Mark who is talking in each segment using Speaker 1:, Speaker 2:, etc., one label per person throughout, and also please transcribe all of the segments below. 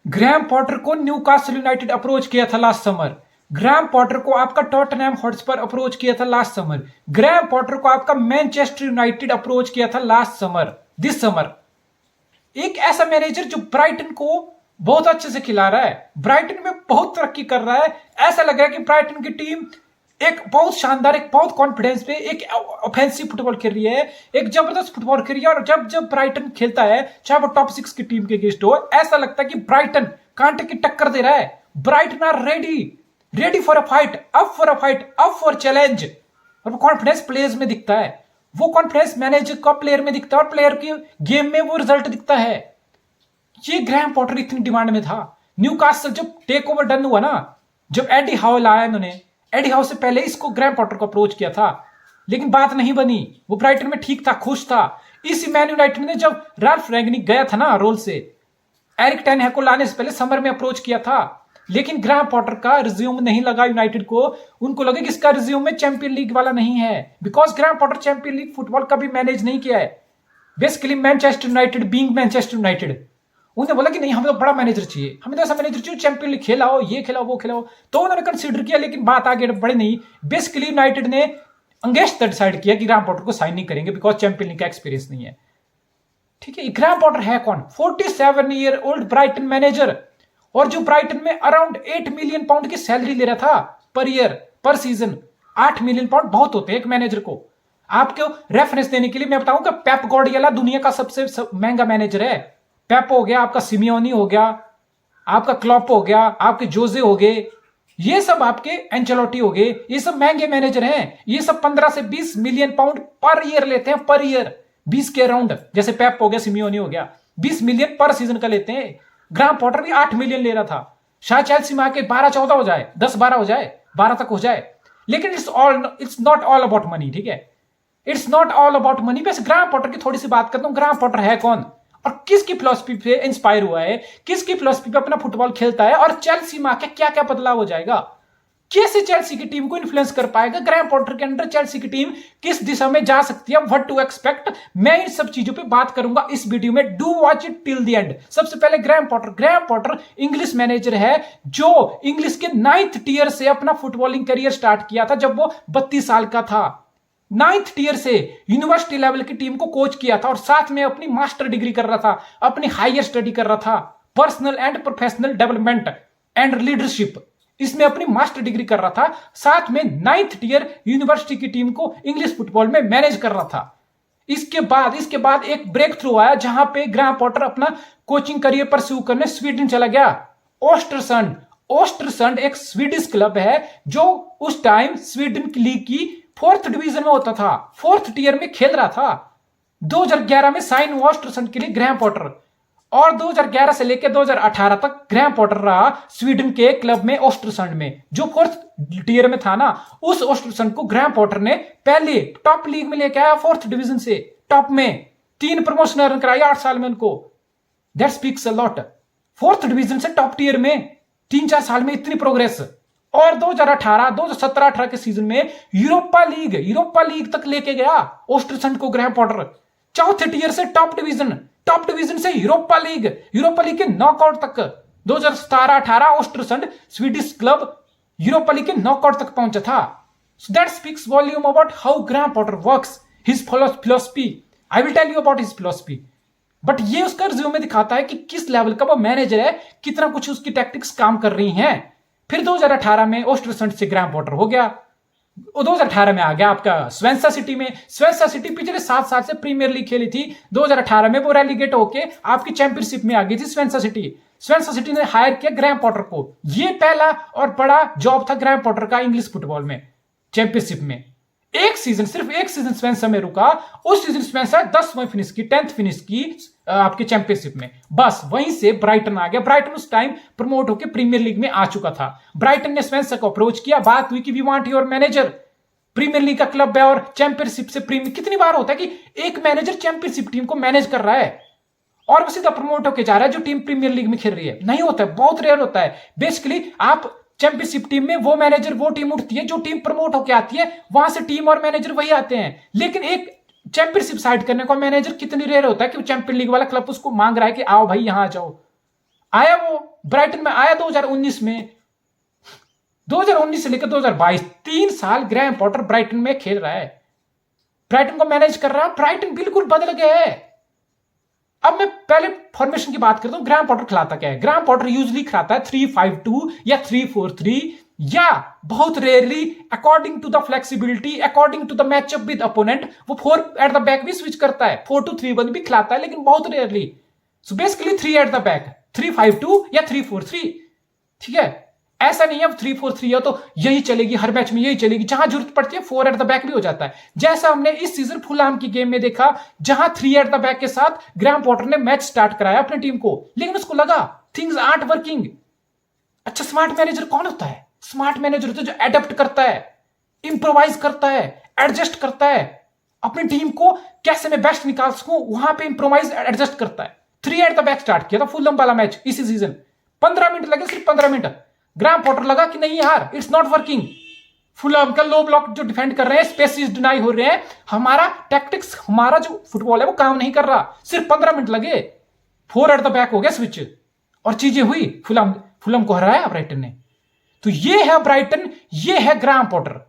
Speaker 1: Graham Potter को Newcastle United approach किया था लास्ट समर। ग्रैहम पॉटर को आपका टॉटनहैम हॉटस्पर अप्रोच किया था लास्ट समर। ग्रैहम पॉटर को आपका मैनचेस्टर यूनाइटेड अप्रोच किया था लास्ट समर, दिस समर। एक ऐसा मैनेजर जो ब्राइटन को बहुत अच्छे से खिला रहा है, ब्राइटन में बहुत तरक्की कर रहा है। ऐसा लग रहा है कि ब्राइटन की टीम एक बहुत शानदार, एक बहुत कॉन्फिडेंस पे एक ऑफेंसिव फुटबॉल खेल रही है, एक जबरदस्त फुटबॉल खेल रही है। और जब जब ब्राइटन खेलता है, चाहे वो टॉप 6 की टीम के अगेंस्ट हो, ऐसा लगता है कि ब्राइटन कांटे की टक्कर दे रहा है। Brighton are ready, ready for a fight, up for a fight, up for challenge. और वो कॉन्फिडेंस प्लेयर्स में दिखता है, वो कॉन्फिडेंस मैनेजर का प्लेयर में दिखता है, और प्लेयर की गेम में वो रिजल्ट दिखता है। ये ग्रैहम पॉटर इतनी डिमांड में था। न्यूकासल जब टेक ओवर डन हुआ ना, जब एडी हाउ लाया इन्होंने, एडी हाउ से पहले इसको ग्रैहम पॉटर को अप्रोच किया था, लेकिन बात नहीं बनी। वो ब्राइटन में ठीक था, खुश था। इसी मैन यूनाइटेड ने जब राल्फ रैंगनिक गया था ना रोल से, एरिक टेन हैग को लाने से पहले समर में अप्रोच किया था, लेकिन ग्रैहम पॉटर का रिज्यूम नहीं लगा यूनाइटेड को। उनको लगे कि इसका रिज्यूम में चैंपियन लीग वाला नहीं है, because Graham Potter champion league football कभी मैनेज नहीं किया है। Basically Manchester United being Manchester United, उन्होंने बोला कि नहीं, हमें तो बड़ा मैनेजर चाहिए, हमें तो ऐसा मैनेजर चाहिए चैंपियन लीग खेलाओ, ये खिलाओ, वो खिलाओ। तो उन्होंने कंसीडर किया, लेकिन बात आगे बढ़े नहीं। बेसिकली यूनाइटेड ने अंगेस्ट डिसाइड किया कि ग्रैहम पॉटर को साइन नहीं करेंगे, बिकॉज चैंपियन लीग का एक्सपीरियंस नहीं है। ठीक है, ग्रैहम पॉटर है कौन? 47 ईयर ओल्ड ब्राइटन मैनेजर, और जो ब्राइटन में अराउंड 8 मिलियन पाउंड की सैलरी ले रहा था पर ईयर, पर सीजन। 8 मिलियन पाउंड बहुत होते हैं एक मैनेजर को। आपको रेफरेंस देने के लिए मैं बताऊं कि पेप गार्डियोला दुनिया का सबसे महंगा मैनेजर है। पेप हो गया, आपका सिमियोनी हो गया, आपका क्लॉप हो गया, आपके जोजे हो गए, ये सब आपके एंचेलोटी हो गए, ये सब महंगे मैनेजर हैं। ये सब 15 से 20 मिलियन पाउंड पर ईयर लेते हैं, पर ईयर, 20 के अराउंड। जैसे पेप हो गया, सिमियोनी हो गया, 20 मिलियन पर सीजन का लेते हैं। ग्राहम पॉटर भी 8 मिलियन ले रहा था। शायद चेल्सी में आके 12-14 हो जाए, 10-12 हो जाए, 12 तक हो जाए। लेकिन it's not all about money. ठीक है, it's not all about money. वैसे ग्राहम पॉटर की थोड़ी सी बात करता हूं। ग्राहम पॉटर है कौन और किसकी फिलॉसफी पे इंस्पायर हुआ है, किसकी फिलॉसफी पे अपना फुटबॉल खेलता है, और चेल्सी में आके क्या क्या बदलाव हो जाएगा, कैसे चेल्सी की टीम को इन्फ्लुएंस कर पाएगा। ग्रैहम पॉटर के अंडर चेल्सी की टीम किस दिशा में जा सकती है, व्हाट टू एक्सपेक्ट, मैं इन सब चीजों पे बात करूंगा इस वीडियो में। Do watch it till the end. सबसे पहले ग्रैहम पॉटर इंग्लिश मैनेजर है, जो इंग्लिश के 9th टियर से अपना फुटबॉलिंग करियर स्टार्ट किया था जब वो 32 साल का था। 9th टियर से यूनिवर्सिटी लेवल की टीम को कोच किया था, और साथ में अपनी मास्टर डिग्री कर रहा था, अपनी हायर स्टडी कर रहा था, personal and professional development and leadership, इसमें अपनी मास्टर डिग्री कर रहा था। साथ में 9th टियर यूनिवर्सिटी की टीम को इंग्लिश फुटबॉल में मैनेज कर रहा था। इसके बाद एक ब्रेक थ्रू आया, जहां पे ग्रैहम पॉटर अपना कोचिंग करियर परस्यू करने स्वीडन चला गया। ओस्टरसंड एक स्वीडिश क्लब है, जो उस टाइम स्वीडन की लीग की 4th डिवीजन में होता था, 4th टियर में खेल रहा था। 2011 में साइन हुआ ओस्टरसंड के लिए ग्रैहम पॉटर, और 2011 से लेकर 2018 तक ग्रैहम पॉटर रहा स्वीडन के क्लब में, ओस्टरसंड में, जो 4th टियर में था ना। उस ओस्टरसंड को ग्रैहम पॉटर ने पहले टॉप लीग में लेके आया, 4th डिवीजन से टॉप में 3 प्रमोशन अर्न कराई 8 साल में उनको। That speaks a lot. 4th division से टॉप टियर में 3-4 साल में इतनी प्रोग्रेस। और 2017-18 के सीजन में यूरोपा लीग तक लेके गया ओस्टरसंड को ग्रैहम पॉटर। 4th टियर से टॉप डिवीजन से यूरोपा लीग के नॉकआउट तक। 2017-18 Ostersund Swedish club Europa league के नॉकआउट तक पहुंचा था। So that speaks volume about how Graham Potter works, his philosophy. I will tell you about his philosophy, but ये उसका रिज्यूम में दिखाता है कि किस लेवल का वो मैनेजर है, कितना कुछ उसकी टैक्टिक्स काम कर रही हैं। फिर 2018 में ओस्टरसंड से ग्रैहम पॉटर हो गया, 2018 में आ गया आपका स्वेंसा सिटी में। स्वेंसा सिटी पिछले 7 साल से प्रीमियर लीग खेली थी, 2018 में वो रेलीगेट होके आपकी चैंपियनशिप में आ गई थी स्वेंसा सिटी ने हायर किया ग्रैहम पॉटर को। ये पहला और बड़ा जॉब था ग्रैहम पॉटर का इंग्लिश फुटबॉल में, चैंपियनशिप में। सिर्फ एक सीजन स्वेंसा में रुका, उस सीजन स्वेंसा 10वीं फिनिश की, 10th फिनिश की आपके चैंपियनशिप में। बस वहीं से ब्राइटन आ गया। ब्राइटन उस टाइम प्रमोट होकर प्रीमियर लीग में आ चुका था। ब्राइटन ने स्वेंसा को अप्रोच किया, बात हुई कि we want your manager, Premier league का क्लब है और चैंपियनशिप से प्रीमियर। कितनी बार होता है कि एक मैनेजर चैंपियनशिप टीम को मैनेज कर रहा है और वो सीधा प्रमोट होकर जा रहा है जो टीम प्रीमियर लीग में खेल रही है? नहीं होता है, बहुत रेयर होता है। बेसिकली आप चैंपियनशिप टीम में वो मैनेजर, वो टीम उठती है जो टीम प्रमोट होकर आती है, वहां से टीम और मैनेजर वही आते हैं। लेकिन एक चैंपियनशिप साइड करने का मैनेजर कितनी रेयर होता है कि चैंपियन लीग वाला क्लब उसको मांग रहा है कि आओ भाई यहां आ जाओ, आया वो ब्राइटन में आया 2019 में, 2019 से लेकर 2022 3 साल ग्रैम पॉटर ब्राइटन में खेल रहा है, ब्राइटन को मैनेज कर रहा है। ब्राइटन बिल्कुल बदल गया है। अब मैं पहले फॉर्मेशन की बात करता हूं, ग्रैम पॉटर खिलाता क्या है। ग्रैम पॉटर यूजुअली खिलाता है 3-5-2 या 3-4-3 या बहुत rarely according to the flexibility, according to the matchup with opponent, वो 4 एट द बैक भी स्विच करता है, 4-2-3-1 भी खिलाता है, लेकिन बहुत rarely. So basically 3 at the back, 3-5-2 या 3-4-3, ठीक है। ऐसा नहीं है अब 3-4-3 है तो यही चलेगी हर मैच में, यही चलेगी। जहां जरूरत पड़ती है 4 एट द बैक भी हो जाता है, जैसा हमने इस सीजन फुलहाम की गेम में देखा, जहां 3 एट द बैक के साथ ग्रैम पॉटर ने मैच स्टार्ट कराया अपनी टीम को, लेकिन उसको लगा थिंग्स आर्ट वर्किंग। अच्छा, स्मार्ट मैनेजर कौन होता है? स्मार्ट मैनेजर होता है जो एडेप्ट करता है, इंप्रोवाइज करता है, एडजस्ट करता है, अपनी टीम को कैसे मैं बेस्ट निकाल सकूं वहां पे इंप्रोवाइज एडजस्ट करता है। 3 एट द बैक स्टार्ट किया था फुलहाम वाला मैच इसी सीजन, 15 मिनट लगे, सिर्फ 15 मिनट। ग्रैम पॉटर लगा कि नहीं यार, इट्स नॉट वर्किंग, फुलहाम का लो ब्लॉक जो डिफेंड कर रहे हैं, स्पेसिस डिनाई हो रहे हैं, हमारा टैक्टिक्स, हमारा जो फुटबॉल है वो काम नहीं कर रहा। सिर्फ 15 मिनट लगे, 4 एट द बैक हो गया स्विच और चीजें हुई, फुलहाम को हराया ब्राइटन ने। तो ये है ब्राइटन, ये है ग्रैम पॉटर,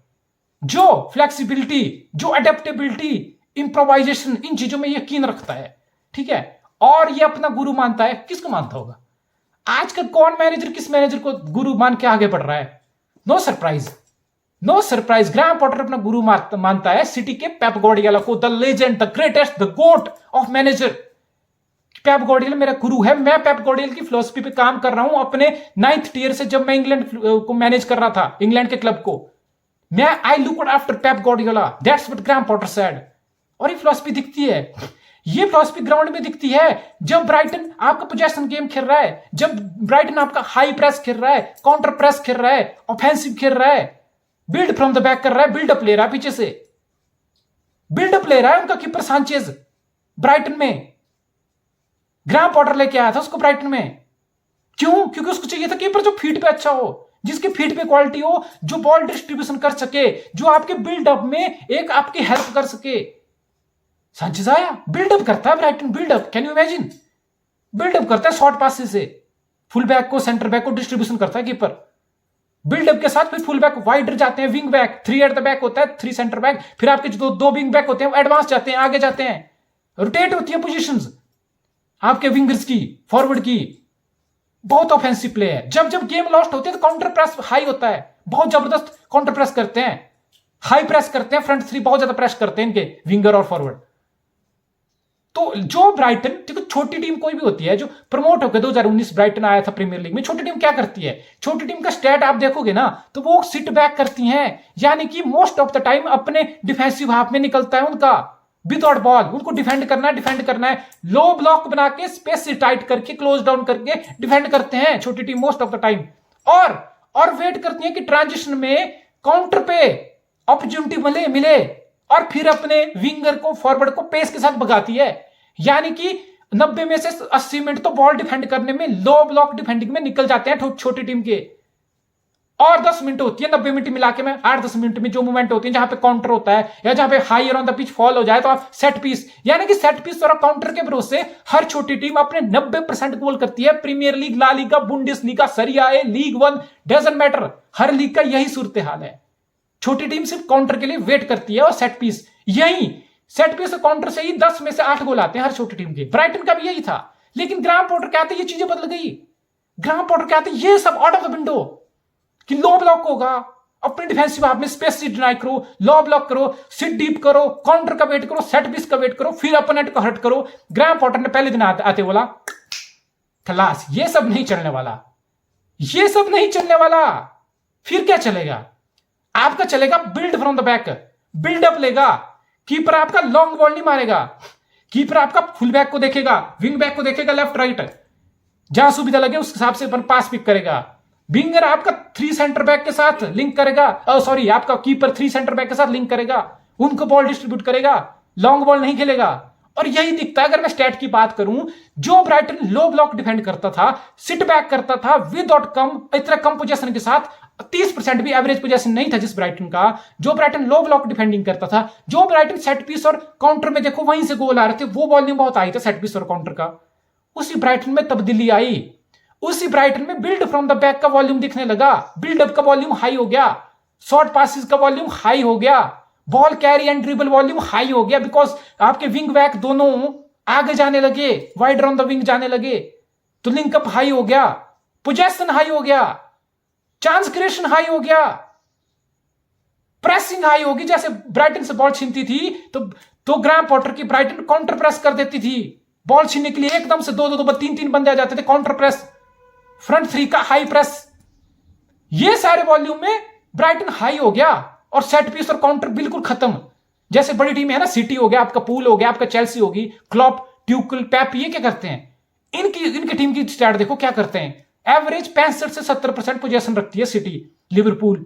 Speaker 1: जो फ्लेक्सिबिलिटी, जो अडेप्टेबिलिटी, इंप्रोवाइजेशन, इन चीजों में यकीन रखता है, ठीक है। और ये अपना गुरु मानता है। किसको मानता होगा आजकल? कौन मैनेजर किस मैनेजर को गुरु मान के आगे बढ़ रहा है? No surprise, no surprise, Graham Potter अपना गुरु मानता है सिटी के पेप गार्डियोला को, the legend, the greatest, the GOAT of manager. Pep Guardiola मेरा गुरु है। मैं पेप गार्डियोला की फिलॉसफी पे काम कर रहा हूं अपने 9th टियर से, जब मैं इंग्लैंड को मैनेज कर रहा था, इंग्लैंड के क्लब को। मैं I look after Pep Guardiola, that's what Graham Potter said. और ये फिलॉसफी दिखती है, ये फिलॉसफी ग्राउंड में दिखती है जब ब्राइटन आपका पोजेशन गेम खेल रहा है, जब ब्राइटन आपका हाई प्रेस खेल रहा है, काउंटर प्रेस खेल रहा है, ऑफेंसिव खेल रहा है, बिल्ड फ्रॉम द बैक कर रहा है, बिल्डअप ले रहा है, पीछे से बिल्डअप ले रहा है। उनका कीपर सांचेज ब्राइटन में, ग्रैम पॉटर लेके आया था उसको ब्राइटन में। क्यों? क्योंकि उसको चाहिए था कीपर जो फीट पे अच्छा हो, जिसके फीट पे क्वालिटी हो, जो बॉल डिस्ट्रीब्यूशन कर सके, जो आपके बिल्डअप में एक आपकी हेल्प कर सके। सांचेज आया, बिल्डअप करता है Brighton, buildup, can you imagine, buildup करता है शॉर्ट पासेस से, फुल बैक को, सेंटर बैक को डिस्ट्रीब्यूशन करता है कीपर। बिल्डअप के साथ फिर फुल बैक वाइडर जाते हैं, wing back, 3 at the back होता है, 3 सेंटर बैक, फिर आपके जो दो विंग बैक होते हैं वो एडवांस जाते हैं, आगे जाते हैं, रोटेट होती है पोजीशंस आपके विंगर्स की, फॉरवर्ड की। बहुत ऑफेंसिव प्ले है। जब जब गेम लॉस्ट होती है तो काउंटर प्रेस हाई होता है, बहुत जबरदस्त काउंटर प्रेस करते हैं, हाई प्रेस करते हैं, फ्रंट 3 बहुत ज्यादा प्रेस करते हैं इनके विंगर और फॉरवर्ड। तो जो ब्राइटन, देखो छोटी टीम कोई भी होती है जो प्रमोट होकर 2019 ब्राइटन आया था प्रीमियर लीग में, छोटी टीम क्या करती है? छोटी टीम का स्टैट आप देखोगे ना तो वो सिट बैक करती हैं, यानी कि मोस्ट ऑफ द टाइम अपने डिफेंसिव हाफ में निकलता है उनका विदाउट बॉल, उनको डिफेंड करना है, डिफेंड करना है, लो ब्लॉक बना के स्पेस टाइट करके क्लोज डाउन करके डिफेंड करते हैं छोटी team most of the time. और वेट करती है कि ट्रांजिशन में काउंटर पे अपॉर्चुनिटी मिले और फिर अपने विंगर को, फॉरवर्ड को पेस के साथ भगाती है। यानी कि 90 में से 80 मिनट तो बॉल डिफेंड करने में, लो ब्लॉक डिफेंडिंग में निकल जाते हैं छोटी टीम के, और 10 मिनट होती है 90 मिनट मिला के में 8-10 मिनट में जो मूवमेंट होती है जहां पे काउंटर होता है या जहां पे higher on the pitch fall हो जाए तो आप सेट पीस, यानी कि सेट पीस और काउंटर के भरोसे हर छोटी टीम अपने 90% गोल करती है। Premier league, La Liga, Bundesliga, Serie A, league 1, doesn't matter, हर लीग का यही सूरत हाल है। छोटी टीम सिर्फ काउंटर के लिए वेट करती है और सेट पीस, यही सेट पीस और काउंटर से ही 10 में से 8 गोल आते हैं हर छोटी टीम के। ब्राइटन का भी यही था, लेकिन ग्राहम पॉटर कहते ये चीजें बदल गई। ग्राहम पॉटर कहते ये सब आउट ऑफ द विंडो, कि लो ब्लॉक होगा, अपने डिफेंसिव हाफ में स्पेस डिनाई करो, लो ब्लॉक करो, सिट डीप करो, काउंटर का वेट करो, सेट पीस का वेट करो, फिर अपोनेंट को हर्ट करो। ग्राहम पॉटर ने पहले दिन आते बोला खलास, ये सब नहीं चलने वाला, ये सब नहीं चलने वाला। फिर क्या चलेगा? आपका चलेगा build from the back, buildup लेगा, कीपर आपका लॉन्ग बॉल नहीं मारेगा, कीपर आपका फुल बैक को देखेगा, विंग बैक को देखेगा, लेफ्ट राइट जहां सुविधा लगे उस हिसाब से पास पिक करेगा। विंगर आपका 3 सेंटर बैक के साथ लिंक करेगा, सॉरी आपका कीपर 3 सेंटर बैक के साथ लिंक करेगा, उनको बॉल डिस्ट्रीब्यूट करेगा, लॉन्ग बॉल नहीं खेलेगा। और यही दिखता है। अगर मैं स्टैट की बात करूं, जो ब्राइटन लो ब्लॉक डिफेंड करता था, सिट बैक करता था विदाउट इतना कम पोजीशन के साथ, 30% भी एवरेज पोजीशन नहीं था जिस ब्राइटन का, जो ब्राइटन लो ब्लॉक डिफेंडिंग करता था, जो ब्राइटन सेट पीस और काउंटर में देखो वहीं से गोल आ रहे थे, वो बॉलिंग बहुत आई था सेट पीस और काउंटर का, उसी ब्राइटन में तब्दीली आई, उसी ब्राइटन में बिल्ड फ्रॉम द बैक का वॉल्यूम दिखने लगा, बिल्डअप का वॉल्यूम हाई हो गया, शॉर्ट पासिस का वॉल्यूम हाई हो गया, ball carry and dribble volume high हो गया, बिकॉज आपके विंग बैक दोनों आगे जाने लगे, वाइडर ऑन द विंग जाने लगे, तो लिंकअप हाई हो गया, पोजेशन हाई हो गया, चांस क्रिएशन हाई हो गया, प्रेसिंग हाई होगी। जैसे ब्राइटन से बॉल छीनती थी तो ग्राहम पॉटर की ब्राइटन काउंटर प्रेस कर देती थी, बॉल छीनने के लिए एकदम से दो दो तीन तीन बंदे आ जाते थे, काउंटर प्रेस, फ्रंट थ्री का हाई प्रेस, ये सारे वॉल्यूम में ब्राइटन हाई हो गया और सेट पीस और काउंटर बिल्कुल खत्म। जैसे बड़ी टीम है ना, सिटी हो गया आपका, पूल हो गया आपका, चेल्सी होगी, क्लॉप, ट्यूकल, पेप, ये क्या करते हैं, इनकी टीम की स्टैट देखो क्या करते हैं। एवरेज 65 से 70% पोजीशन रखती है सिटी, लिवरपूल,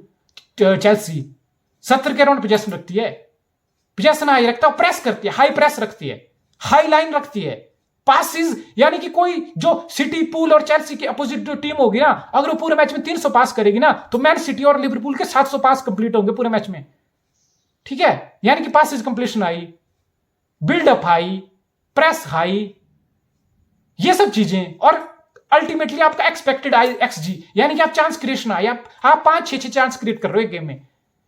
Speaker 1: चेल्सी 70 के अराउंड पोजीशन रखती है, पोजीशन हाई रखता है, प्रेस करती है, हाई प्रेस रखती है, हाई लाइन रखती है, पासिस, यानी कि कोई जो सिटी, पूल और चेल्सी की अपोजिट जो टीम होगी ना, अगर वो पूरे मैच में 300 पास करेगी ना, तो मैन सिटी और लिवरपूल के 700 पास कंप्लीट होंगे पूरे मैच में, ठीक है। यानी कि passes completion high, buildup high, press high, ये सब चीजें, और अल्टीमेटली आपका एक्सपेक्टेड एक्सजी, यानी कि आप चांस क्रिएशन आई, आप 5-6 चांस क्रिएट कर रहे हो गेम में।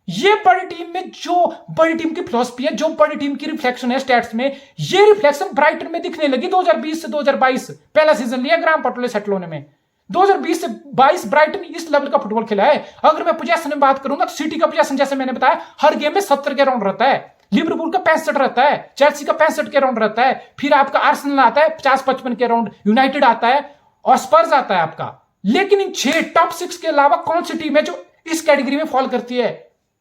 Speaker 1: ये बड़ी टीम में जो बड़ी टीम की फिलॉसफी है, जो बड़ी टीम की रिफ्लेक्शन है स्टैट्स में, ये रिफ्लेक्शन ब्राइटन में दिखने लगी 2020 से 2022, पहला सीजन लिया ग्राहम पॉटर सेटल होने में। 2020 से 22 ब्राइटन इस लेवल का फुटबॉल खेला है। अगर मैं पोजीशन में बात करूंगा तो सिटी का पोजीशन जैसे मैंने बताया हर गेम में 70 के राउंड रहता है, लिवरपूल का 65 रहता है, चेल्सी का 65 के राउंड रहता है, फिर आपका आर्सेनल आता है 50-55 के राउंड, यूनाइटेड आता है और स्पर्स आता है आपका। लेकिन इन 6 टॉप 6 के अलावा कौन सी टीम है जो इस कैटेगरी में फॉल करती है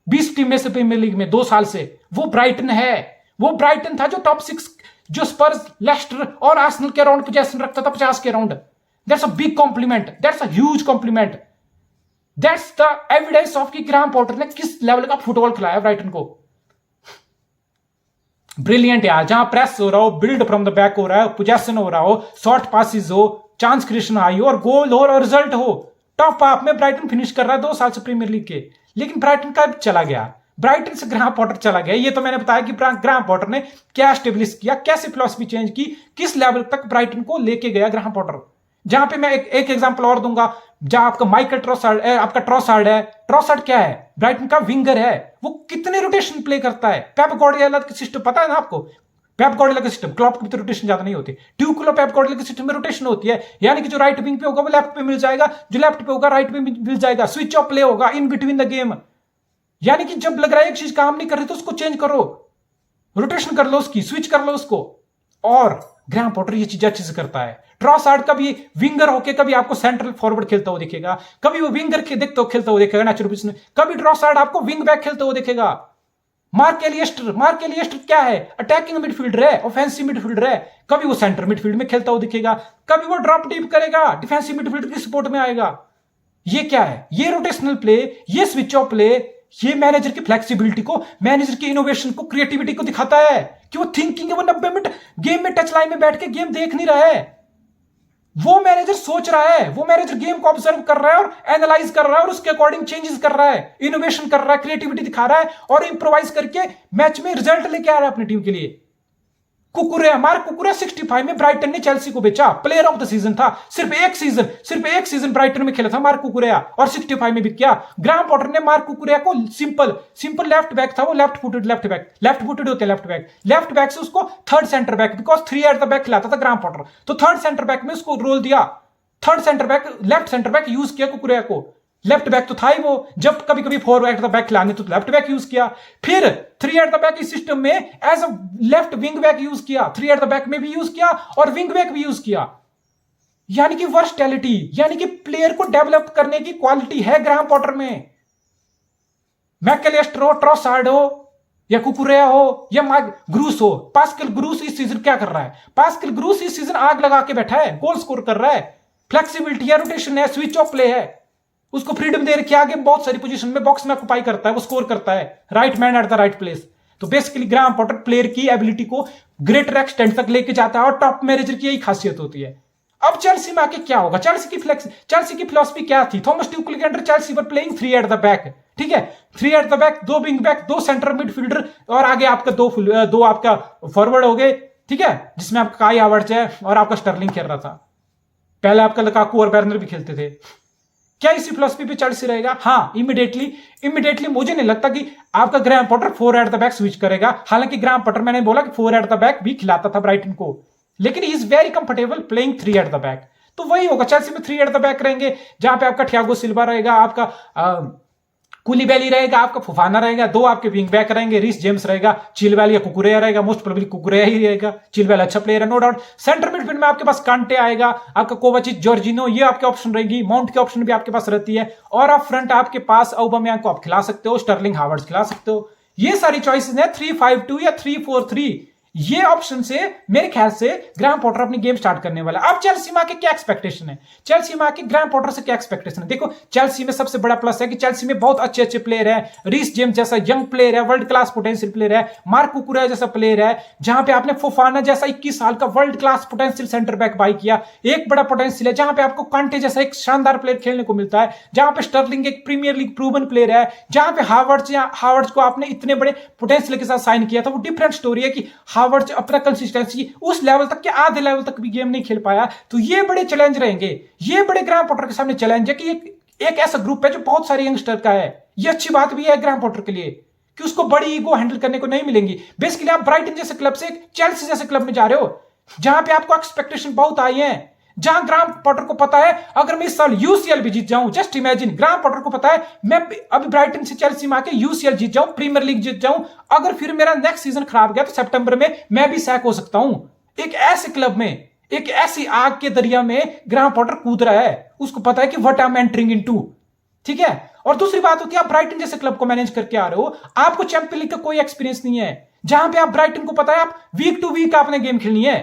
Speaker 1: 20 टीम में से प्रीमियर लीग में 2 साल से? वो ब्राइटन है। वो ब्राइटन था जो टॉप 6, जो स्पर्स, लेस्टर और आर्सेनल के राउंड पोजीशन रखता था 50 के round. That's a big complement, that's a huge complement, that's the evidence of कि ग्राहम पॉटर ने किस लेवल का फुटबॉल खिलाया ब्राइटन को। ब्रिलियंट यार, जहां प्रेस हो रहा हो, बिल्ड फ्रॉम द बैक हो रहा है, पोजेशन हो रहा हो, शॉर्ट पासिस हो, चांस क्रिएशन आई हो और गोल हो और रिजल्ट हो, टॉप हाफ में ब्राइटन फिनिश कर रहा है 2 साल से प्रीमियर लीग के। लेकिन ब्राइटन का चला गया, ब्राइटन से ग्राहम पॉटर चला गया। ये तो मैंने बताया कि ग्राहम पॉटर ने क्या स्टेब्लिश किया, कैसे फिलॉसफी चेंज की, किस लेवल तक ब्राइटन को लेके गया ग्राहम पॉटर। जहां पे मैं एक एग्जांपल और दूंगा, जहां आपका माइकल ट्रोसार्ड, आपका ट्रोसार्ड है। ट्रोसार्ड क्या है? ब्राइटन का विंगर है। वो कितने रोटेशन प्ले करता है। पेप गार्डियोला का सिस्टम पता है ना आपको, पेप गार्डियोला का सिस्टम, क्लॉप की तो रोटेशन ज्यादा नहीं होती, ट्यूकल पेप गार्डियोला के सिस्टम में रोटेशन होती है। यानी कि जो राइट विंग पे होगा वो लेफ्ट पे मिल जाएगा, जो लेफ्ट पे होगा राइट पे मिल जाएगा, स्विच ऑफ प्ले होगा इन बिटवीन द गेम। यानी कि जब लग रहा है एक चीज काम नहीं कर रही तो उसको चेंज करो, रोटेशन कर लो उसकी, स्विच कर लो उसको। और ग्राहम पॉटर ये चीज अच्छे से करता है। ट्रोसार्ड कभी विंगर होके कभी आपको सेंट्रल फॉरवर्ड खेलता हुआ दिखेगा, कभी वो विंगर देखते हुए खेलता हुआ दिखेगा नेचुरल पोजीशन में, कभी ट्रोसार्ड आपको विंग बैक खेलते हुए दिखेगा। मार्क एलियस्टर क्या है? अटैकिंग मिडफील्डर है, ऑफेंसिव मिडफील्डर है। कभी वो सेंटर मिडफील्ड में खेलता हुआ दिखेगा, कभी वो ड्रॉप डीप करेगा, डिफेंसिव मिडफील्डर की सपोर्ट में आएगा। ये क्या है? ये रोटेशनल प्ले, ये स्विच ऑफ प्ले, ये मैनेजर की फ्लेक्सिबिलिटी को, मैनेजर की इनोवेशन को, क्रिएटिविटी को दिखाता है कि वो थिंकिंग है। वो 90 मिनट गेम में टच लाइन में बैठ के गेम देख नहीं रहा है, वो मैनेजर सोच रहा है, वो मैनेजर गेम को ऑब्जर्व कर रहा है और एनालाइज कर रहा है और उसके अकॉर्डिंग चेंजेस कर रहा है, इनोवेशन कर रहा है, क्रिएटिविटी दिखा रहा है और इंप्रोवाइज करके मैच में रिजल्ट लेके आ रहा है अपनी टीम के लिए। कुकुरेया, मार्क कुकुरेया 65 में ब्राइटन ने चेल्सी को बेचा, प्लेयर ऑफ द सीजन था। सिर्फ एक सीजन ब्राइटन में खेला था मार्क कुकुरेया और 65 में भी किया। ग्राहम पॉटर ने मार्क कुकुरेया को सिंपल लेफ्ट बैक था वो, लेफ्ट फुटेड होते लेफ्ट बैक से उसको third centre back, because 3 at the back खिलाता था ग्राहम पॉटर, तो थर्ड सेंटर बैक में उसको रोल दिया। लेफ्ट सेंटर बैक यूज किया कुकुरेया को। लेफ्ट बैक तो था ही वो, जब कभी कभी 4 एट द बैक खिलाने तो लेफ्ट बैक यूज किया। फिर 3 एट द बैक इस सिस्टम में as a left wing back use किया, 3 एट द बैक में भी यूज किया और विंग बैक भी यूज किया। यानी कि वर्सटैलिटी, यानी कि प्लेयर को डेवलप करने की क्वालिटी है ग्राहम पॉटर में। मैकएलिस्टर हो, ट्रोसार्ड हो या कुकुरेया हो या ग्रूस हो, पास्कल ग्रूस इस सीजन क्या कर रहा है? पास्कल ग्रूस इस सीजन आग लगा के बैठा है, गोल स्कोर कर रहा है, फ्लेक्सिबिलिटी है, रोटेशन है, स्विच ऑफ प्ले है, उसको फ्रीडम दे रखी आगे बहुत सारी पोजीशन में बॉक्स में ऑक्यूपाई करता है, वो स्कोर करता है, right man at the right place. तो बेसिकली ग्राहम पॉटर प्लेयर की एबिलिटी को ग्रेटर एक्सटेंट तक लेके जाता है और टॉप मैनेजर की यही खासियत होती है। अब चेल्सी में आके क्या होगा? चेल्सी की फिलॉसफी क्या थी? थॉमस ट्यूकल के under Chelsea were playing 3 at the back, ठीक है, 3 at the back, 2 wing back, 2 centre midfielder और आगे आपका दो आपका फॉरवर्ड हो गए, ठीक है, जिसमें आपका काई हावर्ट्ज है और आपका स्टर्लिंग खेल रहा था। पहले आपका लुकाकू और बेर्नर भी खेलते थे। क्या इसी फिलॉसफी पे चेल्सी रहेगा? हाँ, इमीडिएटली मुझे नहीं लगता कि आपका Graham Potter 4 at the back switch करेगा। हालांकि ग्राहम पॉटर, मैंने बोला कि 4 एट द बैक भी खिलाता था ब्राइटन को, लेकिन he is very comfortable playing 3 at the back. तो वही होगा, चेल्सी में 3 एट द बैक रहेंगे, जहां पे आपका थियागो सिल्वा रहेगा, आपका कुलीबैली रहेगा, आपका फुफाना रहेगा, दो आपके विंग बैक रहेंगे, रीस जेम्स रहेगा, चिलवेल या कुकुरेया रहेगा, मोस्ट प्रोबेबली कुकुरेया ही रहेगा। चिलवेल अच्छा प्लेयर है नो डाउट। सेंटर मिडफील्ड में आपके पास कांटे आएगा, आपका कोवाचिच, जॉर्जिनो, ये आपके ऑप्शन रहेगी। माउंट की ऑप्शन भी आपके पास रहती है। और आप फ्रंट आपके पास ऑबामेयांग को आप खिला सकते हो, स्टर्लिंग हावर्ड्स खिला सकते हो। ये सारी चॉइसेस है 3-5-2 या 3-4-3। ये ऑप्शन से मेरे ख्याल से ग्राहम पॉटर अपनी गेम स्टार्ट करने वाला है। अब चेल्सी में आके क्या एक्सपेक्टेशन है? चेल्सी में आके ग्राहम पॉटर से क्या एक्सपेक्टेशन है? देखो, चेल्सी में सबसे बड़ा प्लस है कि चेल्सी में बहुत अच्छे अच्छे प्लेयर है। रीस जेम्स जैसा यंग प्लेयर है, वर्ल्ड क्लास पोटेंशियल प्लेयर है। मार्क कुकुरेया जैसा प्लेयर है, जहां पे आपने फोफाना जैसा 21 साल का world class potential centre back by किया, एक बड़ा पोटेंशियल है। जहां पे आपको कांटे जैसा एक शानदार प्लेयर खेलने को मिलता है, जहां पे स्टर्लिंग एक प्रीमियर लीग प्रूवन प्लेयर है, जहां पे हावर्ड्स को आपने इतने बड़े पोटेंशियल के साथ साइन किया था। वो डिफरेंट स्टोरी है कि हावर्ड्स अपना कंसिस्टेंसी उस लेवल तक के आधे लेवल तक भी गेम नहीं खेल पाया। तो ये बड़े चैलेंज रहेंगे, ये बड़े ग्राहम पॉटर के सामने चैलेंज है कि एक ऐसा ग्रुप है जो बहुत सारे यंगस्टर का है। ये अच्छी बात भी है ग्राहम पॉटर के लिए कि उसको बड़ी ईगो हैंडल करने को नहीं मिलेंगी। बेसिकली आप ब्राइटन जैसे क्लब से चेल्सी जैसे क्लब में जा रहे हो, जहां पे आपको एक्सपेक्टेशन बहुत आई है, जहां ग्राहम पॉटर को पता है अगर मैं इस साल यूसीएल भी जीत जाऊं, जस्ट इमेजिन, ग्राहम पॉटर को पता है मैं अभी ब्राइटन से चेल्सी में आके यूसीएल जीत जाऊं, प्रीमियर लीग जीत जाऊं, अगर फिर मेरा नेक्स्ट सीजन खराब गया तो सितंबर में मैं भी सैक हो सकता हूं। एक ऐसे क्लब में, एक ऐसी आग के दरिया में ग्राहम पॉटर कूद रहा है। उसको पता है कि what I am entering into, ठीक है। और दूसरी बात होती है, आप ब्राइटन जैसे क्लब को मैनेज करके आ रहे हो, आपको चैंपियन लीग का कोई एक्सपीरियंस नहीं है, जहां पे आप ब्राइटन को पता है आप वीक टू वीक आपने गेम खेलनी है।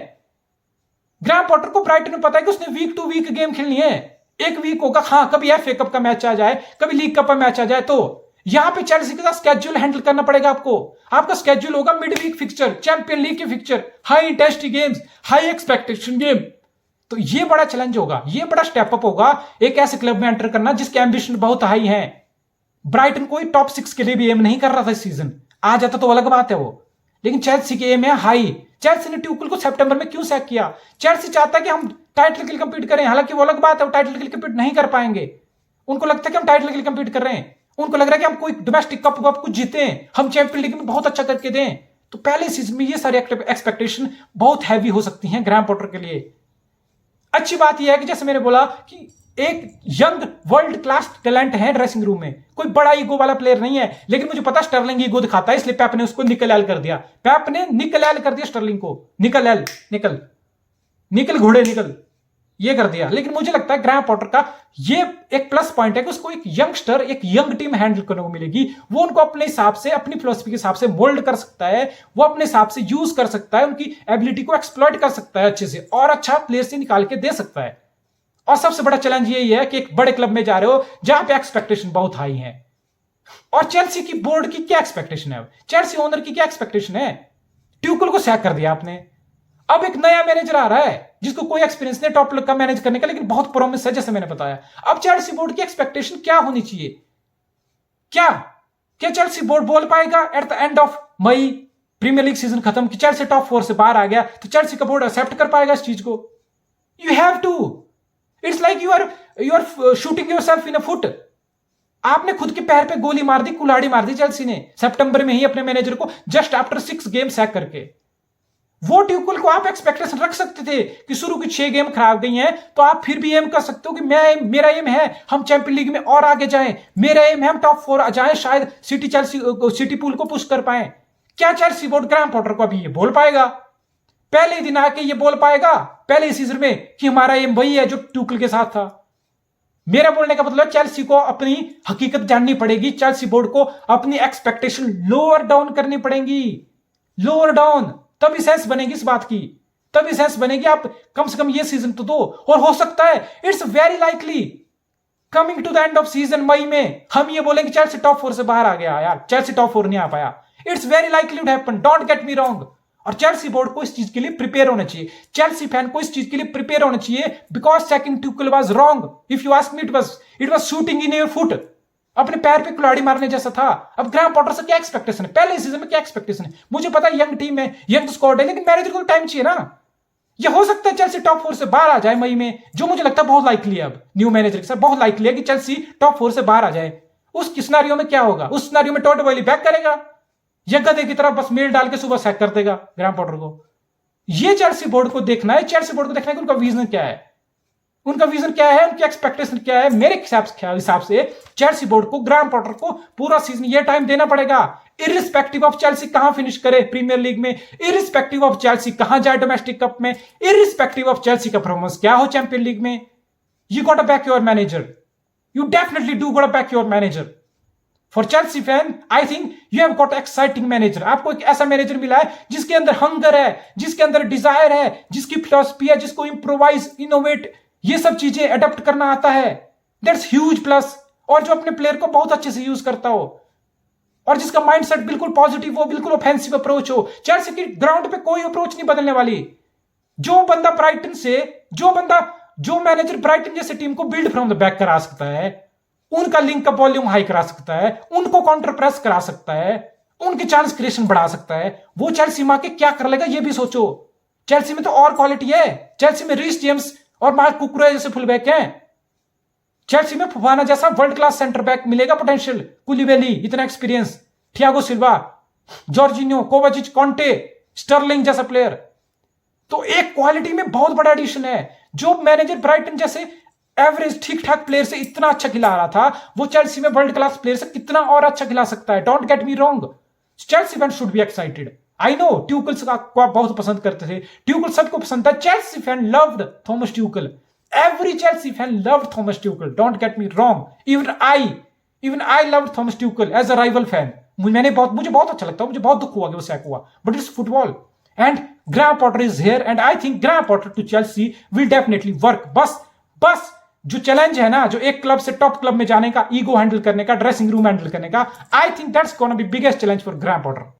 Speaker 1: ग्राहम पॉटर को ब्राइटन को पता है कि उसने वीक टू वीक गेम खेलनी है। एक वीक होगा, हाँ, कभी एफए कप का मैच आ जाए, कभी लीग कप का मैच आ जाए, तो यहां पे चेल्सी के साथ स्केड्यूल हैंडल करना पड़ेगा आपको। आपका स्केड्यूल होगा mid week fixture, champion league के fixture, high intensity games, high expectation game. तो ये बड़ा चैलेंज होगा, ये बड़ा स्टेप अप होगा एक ऐसे क्लब में एंटर करना जिसके एम्बिशन बहुत हाई है। ब्राइटन कोई टॉप 6 के लिए भी एम नहीं कर रहा था इस सीजन, आ जाता तो अलग बात है वो, लेकिन चेल्सी के एम है हाई। चेल्सी ने ट्यूकल को सितंबर में क्यों सैक किया? चेल्सी चाहता है कि हम टाइटल के लिए कंपीट करें, हालांकि वो अलग बात है, वो टाइटल के लिए कंपीट नहीं कर पाएंगे। उनको लगता है कि हम टाइटल के लिए कंपीट कर रहे हैं, उनको लग रहा है कि हम कोई डोमेस्टिक कप वप कुछ जीते, हम चैंपियन लीग में बहुत अच्छा करके दें। तो पहले सीजन में ये सारी एक्सपेक्टेशन बहुत हैवी हो सकती हैं ग्राहम पॉटर के लिए। अच्छी बात यह है कि जैसे मैंने बोला कि एक यंग वर्ल्ड क्लास टैलेंट है ड्रेसिंग रूम में, कोई बड़ा ईगो वाला प्लेयर नहीं है, लेकिन मुझे पता स्टर्लिंग ईगो दिखाता है, इसलिए पेप ने उसको निकल एल कर दिया। पेप ने निकल एल कर दिया स्टर्लिंग को, निकल एल, निकल घोड़े निकल, ये कर दिया। लेकिन मुझे लगता है ग्राहम पॉटर का ये एक प्लस पॉइंट है कि उसको एक यंगस्टर, एक यंग टीम हैंडल करने को मिलेगी। वो उनको अपने हिसाब से, अपनी फिलॉसफी के हिसाब से मोल्ड कर सकता है, वो अपने हिसाब से यूज कर सकता है, उनकी एबिलिटी को एक्सप्लॉइट कर सकता है अच्छे से, और अच्छा प्लेयर से निकाल के दे सकता है। और सबसे बड़ा चैलेंज यही है कि एक बड़े क्लब में जा रहे हो जहां पे एक्सपेक्टेशन बहुत हाई है। और चेल्सी की बोर्ड की क्या एक्सपेक्टेशन है? चेल्सी ओनर की क्या एक्सपेक्टेशन है? ट्यूकल को सैक कर दिया आपने, अब एक नया मैनेजर आ रहा है जिसको कोई एक्सपीरियंस नहीं टॉप का मैनेज करने का, लेकिन बहुत प्रॉमिस है जैसे मैंने बताया। अब चेल्सी बोर्ड की एक्सपेक्टेशन क्या होनी चाहिए? क्या चेल्सी बोर्ड बोल पाएगा at the end of May, Premier league season खत्म, कि चेल्सी टॉप 4 से बाहर आ गया, तो चेल्सी का बोर्ड एक्सेप्ट कर पाएगा इस चीज को? You have to, it's like you are shooting yourself in a foot. आपने खुद के पैर पे गोली मार दी, कुल्हाड़ी मार दी चेल्सी ने सितंबर में ही अपने मैनेजर को, जस्ट आफ्टर 6 गेम सैक करके। वो ट्यूकल को आप एक्सपेक्टेशन रख सकते थे कि शुरू की 6 गेम खराब गई हैं, तो आप फिर भी एम कर सकते हो कि मेरा एम है हम चैंपियन लीग में और आगे जाएं, मेरा एम है हम टॉप 4 जाएं, शायद सिटी पूल को पुश कर पाए। क्या चेल्सी बोर्ड ग्राहम पॉटर को अभी ये बोल पाएगा? पहले ही दिन आके ये बोल पाएगा पहले ही सीजन में कि हमारा एम वही है जो ट्यूकल के साथ था? मेरा बोलने का मतलब चेल्सी को अपनी हकीकत जाननी पड़ेगी, चेल्सी बोर्ड को अपनी एक्सपेक्टेशन लोअर डाउन करनी पड़ेगी, लोअर डाउन, तभी सेंस बनेगी इस बात की, तभी सेंस बनेगी। आप कम से कम ये सीजन तो दो, और हो सकता है it's very likely coming to the end of season मई में हम ये बोलेंगे चेल्सी टॉप 4 से बाहर आ गया, यार चेल्सी टॉप 4 नहीं आ पाया। It's very likely to happen, don't get me wrong. और चेल्सी बोर्ड को इस चीज के लिए प्रिपेयर होना चाहिए, चेल्सी फैन को इस चीज के लिए प्रिपेयर होना चाहिए, because second ट्यूकल was wrong. If you ask me, it was shooting in your foot, अपने पैर पे कुल्हाड़ी मारने जैसा था। अब ग्राहम पॉटर से क्या एक्सपेक्टेशन है? पहले सीजन में क्या एक्सपेक्टेशन है? मुझे पता है यंग टीम है, यंग स्क्वाड है, लेकिन मैनेजर को टाइम चाहिए ना। ये हो सकता है चेल्सी टॉप 4 से बाहर आ जाए मई में, जो मुझे लगता है बहुत लाइकली है। अब न्यू मैनेजर के साथ बहुत लाइकली है कि चेल्सी टॉप 4 से बाहर आ जाए। उस सिनेरियो में क्या होगा? उस सिनेरियो में टॉड बॉयली बैक करेगा या गधे की तरफ बस मेल डाल के सुबह सैक कर देगा ग्राहम पॉटर को? ये चेल्सी बोर्ड को देखना है। चेल्सी बोर्ड को देखना है कि उनका विजन क्या है, उनका विजन क्या है, उनकी एक्सपेक्टेशन क्या है। मेरे हिसाब से चेल्सी बोर्ड को ग्राहम पॉटर को पूरा सीजन ये टाइम देना पड़ेगा, इरिस्पेक्टिव ऑफ चेल्सी कहां फिनिश करे प्रीमियर लीग में, इरिस्पेक्टिव ऑफ चेल्सी कहां जाए डोमेस्टिक कप में, इरिस्पेक्टिव ऑफ चेल्सी का परफॉर्मेंस क्या हो चैंपियन लीग में। You got a back your manager, you definitely do got a back your manager. For Chelsea fan I think you have got exciting manager. आपको एक ऐसा manager मिला है जिसके अंदर हंगर है, जिसके अंदर डिजायर है, जिसकी फिलॉसफी है, जिसको इंप्रोवाइज, इनोवेट, ये सब चीजें अडॉप्ट करना आता है। That's huge plus. और जो अपने प्लेयर को बहुत अच्छे से यूज करता हो और जिसका माइंडसेट बिल्कुल पॉजिटिव हो, बिल्कुल ऑफेंसिव अप्रोच हो। चेल्सी की ग्राउंड पे कोई अप्रोच नहीं बदलने वाली। जो बंदा ब्राइटन से, जो मैनेजर ब्राइटन जैसे टीम को बिल्ड फ्रॉम द बैक करा सकता है, उनका लिंक का वॉल्यूम हाई करा सकता है, उनको काउंटर प्रेस करा सकता है, उनके चांस क्रिएशन बढ़ा सकता है, वो चेल्सी में आके क्या कर लेगा ये भी सोचो। चेल्सी में तो और क्वालिटी है। चेल्सी में रीस जेम्स और मार्क कुकुरेया जैसे फुल बैक हैं। चेल्सी में फफाना जैसा वर्ल्ड क्लास सेंटर बैक मिलेगा पोटेंशियल, कुलिबेली इतना experience, Thiago Silva, Jorginho, Kovacic, Conte, Sterling जैसा प्लेयर। तो एक क्वालिटी में बहुत बड़ा एडिशन है। जो मैनेजर ब्राइटन जैसे एवरेज ठीक ठाक प्लेयर से इतना अच्छा खिला रहा था, वो चेल्सी में वर्ल्ड क्लास प्लेयर से कितना और अच्छा खिला सकता है। Don't get me wrong, Chelsea fan should be excited. I know ट्यूकल को आप बहुत पसंद करते थे, ट्यूकल सबको पसंद था। Chelsea fan loved Thomas Tuchel, every Chelsea fan loved Thomas Tuchel, don't get me wrong. Even I loved Thomas Tuchel as a rival fan. मुझे बहुत अच्छा लगता है, मुझे बहुत दुख हुआ कि वो सैक हुआ, but it's football and Graham Potter is here and I think Graham Potter to Chelsea will definitely work. बस जो चैलेंज है ना, जो एक क्लब से टॉप क्लब में जाने का, ईगो हैंडल करने का, ड्रेसिंग रूम हैंडल करने का, I think that's gonna be biggest challenge for Graham Potter.